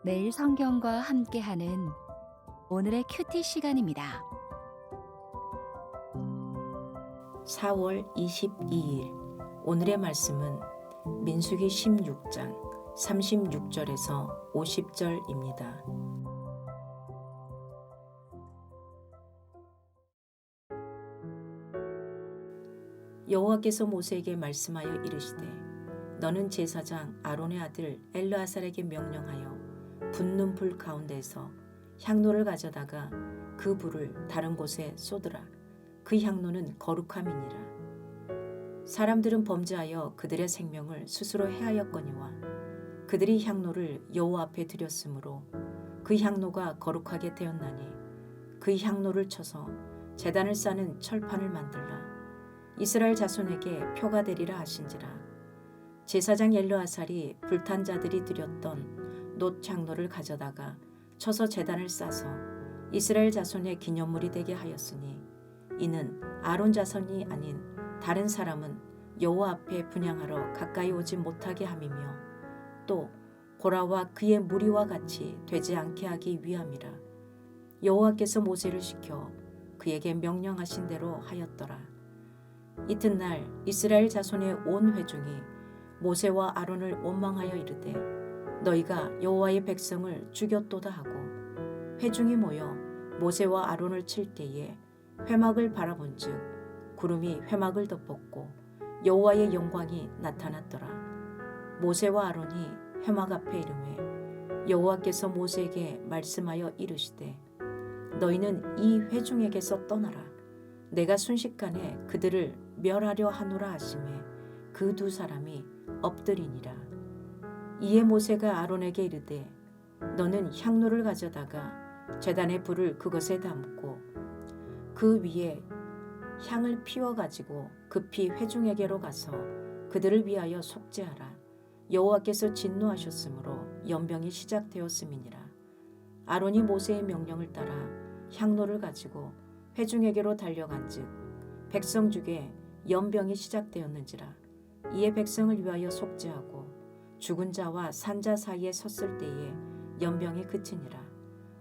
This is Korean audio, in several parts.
매일 성경과 함께하는 오늘의 큐티 시간입니다. 4월 22일 오늘의 말씀은 민수기 16장 36절에서 50절입니다. 여호와께서 모세에게 말씀하여 이르시되 너는 제사장 아론의 아들 엘르아살에게 명령하여 붙는 불 가운데서 향로를 가져다가 그 불을 다른 곳에 쏟으라. 그 향로는 거룩함이니라. 사람들은 범죄하여 그들의 생명을 스스로 해하였거니와 그들이 향로를 여호와 앞에 드렸으므로 그 향로가 거룩하게 되었나니 그 향로를 쳐서 제단을 싸는 철판을 만들라. 이스라엘 자손에게 표가 되리라 하신지라. 제사장 엘르아살이 불탄 자들이 드렸던 놋 향로를 가져다가 쳐서 제단을 싸서 이스라엘 자손의 기념물이 되게 하였으니 이는 아론 자손이 아닌 다른 사람은 여호와 앞에 분향하러 가까이 오지 못하게 함이며 또 고라와 그의 무리와 같이 되지 않게 하기 위함이라. 여호와께서 모세를 시켜 그에게 명령하신 대로 하였더라. 이튿날 이스라엘 자손의 온 회중이 모세와 아론을 원망하여 이르되 너희가 여호와의 백성을 죽였도다 하고 회중이 모여 모세와 아론을 칠 때에 회막을 바라본즉 구름이 회막을 덮었고 여호와의 영광이 나타났더라. 모세와 아론이 회막 앞에 이르매 여호와께서 모세에게 말씀하여 이르시되 너희는 이 회중에게서 떠나라. 내가 순식간에 그들을 멸하려 하노라 하시매 그 두 사람이 엎드리니라. 이에 모세가 아론에게 이르되 너는 향로를 가져다가 제단의 불을 그것에 담고 그 위에 향을 피워 가지고 급히 회중에게로 가서 그들을 위하여 속죄하라. 여호와께서 진노하셨으므로 연병이 시작되었음이니라. 아론이 모세의 명령을 따라 향로를 가지고 회중에게로 달려간즉 백성 중에 연병이 시작되었는지라. 이에 백성을 위하여 속죄하고 죽은 자와 산 자 사이에 섰을 때에 연병이 그치니라.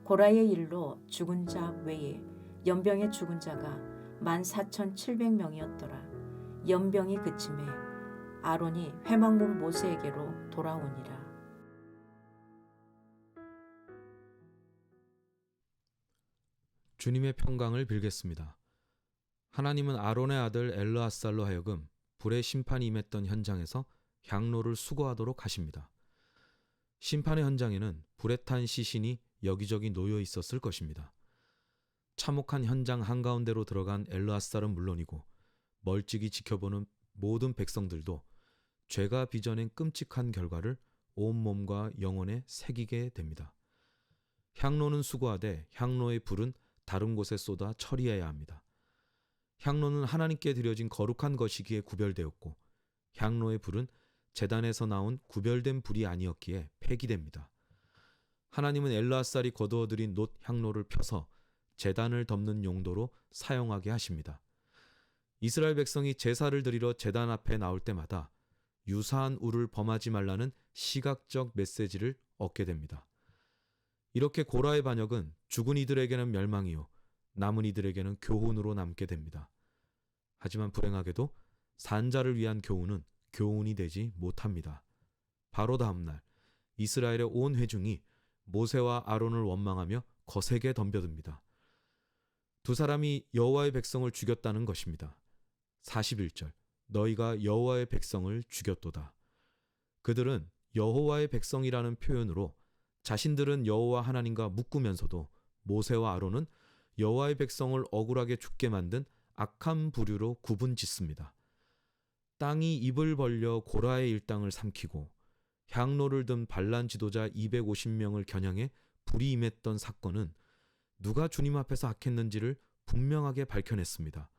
고라의 일로 죽은 자 외에 연병에 죽은 자가 14,700명이었더라. 연병이 그침에 아론이 회막문 모세에게로 돌아오니라. 주님의 평강을 빌겠습니다. 하나님은 아론의 아들 엘르아살로 하여금 불의 심판이 임했던 현장에서 향로를 수거하도록 하십니다. 심판의 현장에는 불에 탄 시신이 여기저기 놓여 있었을 것입니다. 참혹한 현장 한가운데로 들어간 엘르아살은 물론이고 멀찍이 지켜보는 모든 백성들도 죄가 빚어낸 끔찍한 결과를 온몸과 영혼에 새기게 됩니다. 향로는 수거하되 향로의 불은 다른 곳에 쏟아 처리해야 합니다. 향로는 하나님께 드려진 거룩한 것이기에 구별되었고 향로의 불은 제단에서 나온 구별된 불이 아니었기에 폐기됩니다. 하나님은 엘르아살이 거두어들인 놋 향로를 펴서 제단을 덮는 용도로 사용하게 하십니다. 이스라엘 백성이 제사를 드리러 제단 앞에 나올 때마다 유사한 우를 범하지 말라는 시각적 메시지를 얻게 됩니다. 이렇게 고라의 반역은 죽은 이들에게는 멸망이요 남은 이들에게는 교훈으로 남게 됩니다. 하지만 불행하게도 산자를 위한 교훈은 교훈이 되지 못합니다. 바로 다음 날 이스라엘의 온 회중이 모세와 아론을 원망하며 거세게 덤벼듭니다. 두 사람이 여호와의 백성을 죽였다는 것입니다. 41절 너희가 여호와의 백성을 죽였도다. 그들은 여호와의 백성이라는 표현으로 자신들은 여호와 하나님과 묶으면서도 모세와 아론은 여호와의 백성을 억울하게 죽게 만든 악한 부류로 구분짓습니다. 땅이 입을 벌려 고라의 일당을 삼키고 향로를 든 반란 지도자 250명을 겨냥해 불이 임했던 사건은 누가 주님 앞에서 악했는지를 분명하게 밝혀냈습니다.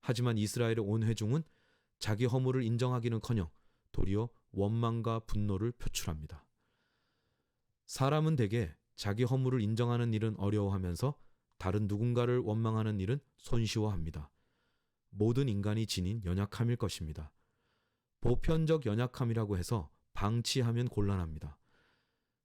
하지만 이스라엘의 온 회중은 자기 허물을 인정하기는커녕 도리어 원망과 분노를 표출합니다. 사람은 대개 자기 허물을 인정하는 일은 어려워하면서 다른 누군가를 원망하는 일은 손쉬워합니다. 모든 인간이 지닌 연약함일 것입니다. 보편적 연약함이라고 해서 방치하면 곤란합니다.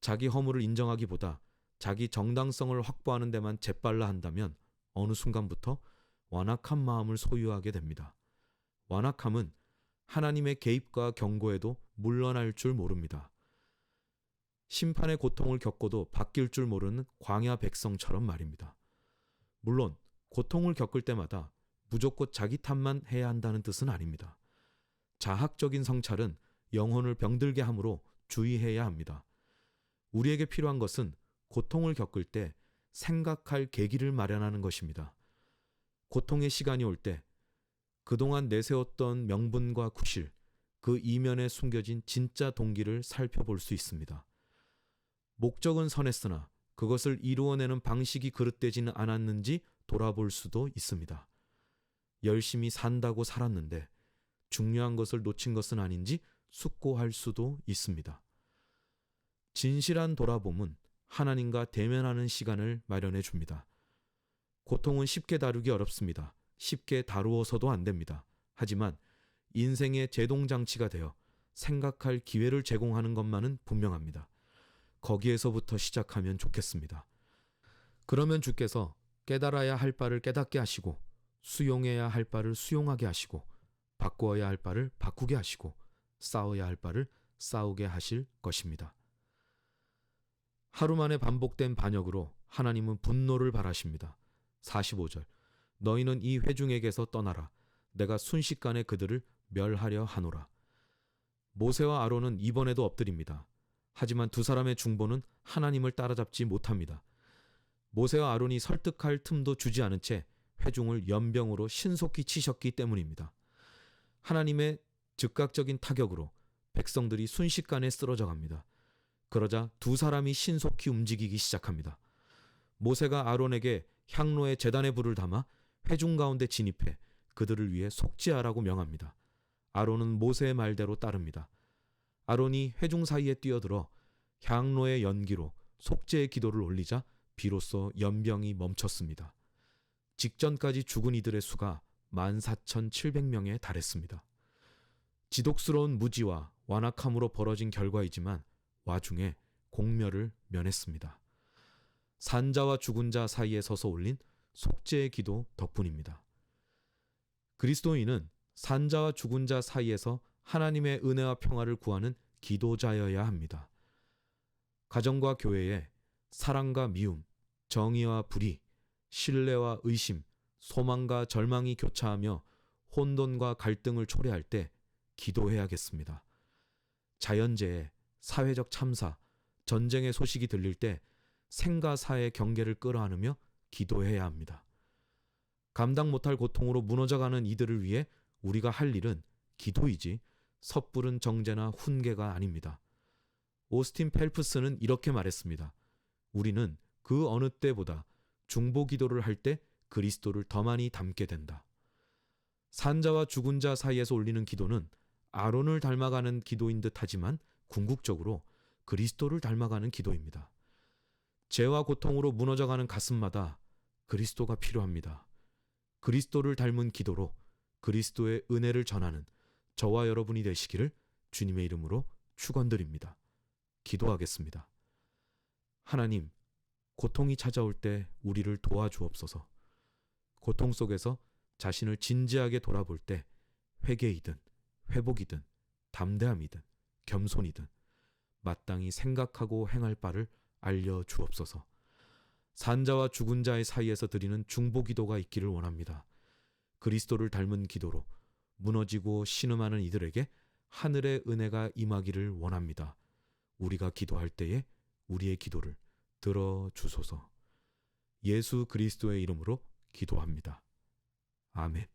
자기 허물을 인정하기보다 자기 정당성을 확보하는 데만 재빨라 한다면 어느 순간부터 완악한 마음을 소유하게 됩니다. 완악함은 하나님의 개입과 경고에도 물러날 줄 모릅니다. 심판의 고통을 겪고도 바뀔 줄 모르는 광야 백성처럼 말입니다. 물론 고통을 겪을 때마다 무조건 자기 탓만 해야 한다는 뜻은 아닙니다. 자학적인 성찰은 영혼을 병들게 하므로 주의해야 합니다. 우리에게 필요한 것은 고통을 겪을 때 생각할 계기를 마련하는 것입니다. 고통의 시간이 올 때 그동안 내세웠던 명분과 구실, 그 이면에 숨겨진 진짜 동기를 살펴볼 수 있습니다. 목적은 선했으나 그것을 이루어내는 방식이 그릇되지는 않았는지 돌아볼 수도 있습니다. 열심히 산다고 살았는데 중요한 것을 놓친 것은 아닌지 숙고할 수도 있습니다. 진실한 돌아봄은 하나님과 대면하는 시간을 마련해 줍니다. 고통은 쉽게 다루기 어렵습니다. 쉽게 다루어서도 안 됩니다. 하지만 인생의 제동장치가 되어 생각할 기회를 제공하는 것만은 분명합니다. 거기에서부터 시작하면 좋겠습니다. 그러면 주께서 깨달아야 할 바를 깨닫게 하시고 수용해야 할 바를 수용하게 하시고 바꾸어야 할 바를 바꾸게 하시고 싸워야 할 바를 싸우게 하실 것입니다. 하루 만에 반복된 반역으로 하나님은 분노를 발하십니다. 45절 너희는 이 회중에게서 떠나라. 내가 순식간에 그들을 멸하려 하노라. 모세와 아론은 이번에도 엎드립니다. 하지만 두 사람의 중보는 하나님을 따라잡지 못합니다. 모세와 아론이 설득할 틈도 주지 않은 채 회중을 연병으로 신속히 치셨기 때문입니다. 하나님의 즉각적인 타격으로 백성들이 순식간에 쓰러져 갑니다. 그러자 두 사람이 신속히 움직이기 시작합니다. 모세가 아론에게 향로에 제단의 불을 담아 회중 가운데 진입해 그들을 위해 속죄하라고 명합니다. 아론은 모세의 말대로 따릅니다. 아론이 회중 사이에 뛰어들어 향로의 연기로 속죄의 기도를 올리자 비로소 연병이 멈췄습니다. 직전까지 죽은 이들의 수가 14,700명에 달했습니다. 지독스러운 무지와 완악함으로 벌어진 결과이지만 와중에 공멸을 면했습니다. 산자와 죽은 자 사이에 서서 올린 속죄의 기도 덕분입니다. 그리스도인은 산자와 죽은 자 사이에서 하나님의 은혜와 평화를 구하는 기도자여야 합니다. 가정과 교회에 사랑과 미움, 정의와 불의, 신뢰와 의심, 소망과 절망이 교차하며 혼돈과 갈등을 초래할 때 기도해야겠습니다. 자연재해, 사회적 참사, 전쟁의 소식이 들릴 때 생과 사의 경계를 끌어안으며 기도해야 합니다. 감당 못할 고통으로 무너져가는 이들을 위해 우리가 할 일은 기도이지 섣부른 정죄나 훈계가 아닙니다. 오스틴 펠프스는 이렇게 말했습니다. 우리는 그 어느 때보다 중보 기도를 할 때 그리스도를 더 많이 닮게 된다. 산자와 죽은 자 사이에서 올리는 기도는 아론을 닮아가는 기도인 듯 하지만 궁극적으로 그리스도를 닮아가는 기도입니다. 죄와 고통으로 무너져가는 가슴마다 그리스도가 필요합니다. 그리스도를 닮은 기도로 그리스도의 은혜를 전하는 저와 여러분이 되시기를 주님의 이름으로 축원드립니다. 기도하겠습니다. 하나님, 고통이 찾아올 때 우리를 도와주옵소서. 고통 속에서 자신을 진지하게 돌아볼 때 회개이든 회복이든 담대함이든 겸손이든 마땅히 생각하고 행할 바를 알려주옵소서. 산자와 죽은 자의 사이에서 드리는 중보 기도가 있기를 원합니다. 그리스도를 닮은 기도로 무너지고 신음하는 이들에게 하늘의 은혜가 임하기를 원합니다. 우리가 기도할 때에 우리의 기도를 들어주소서. 예수 그리스도의 이름으로 기도합니다. 아멘.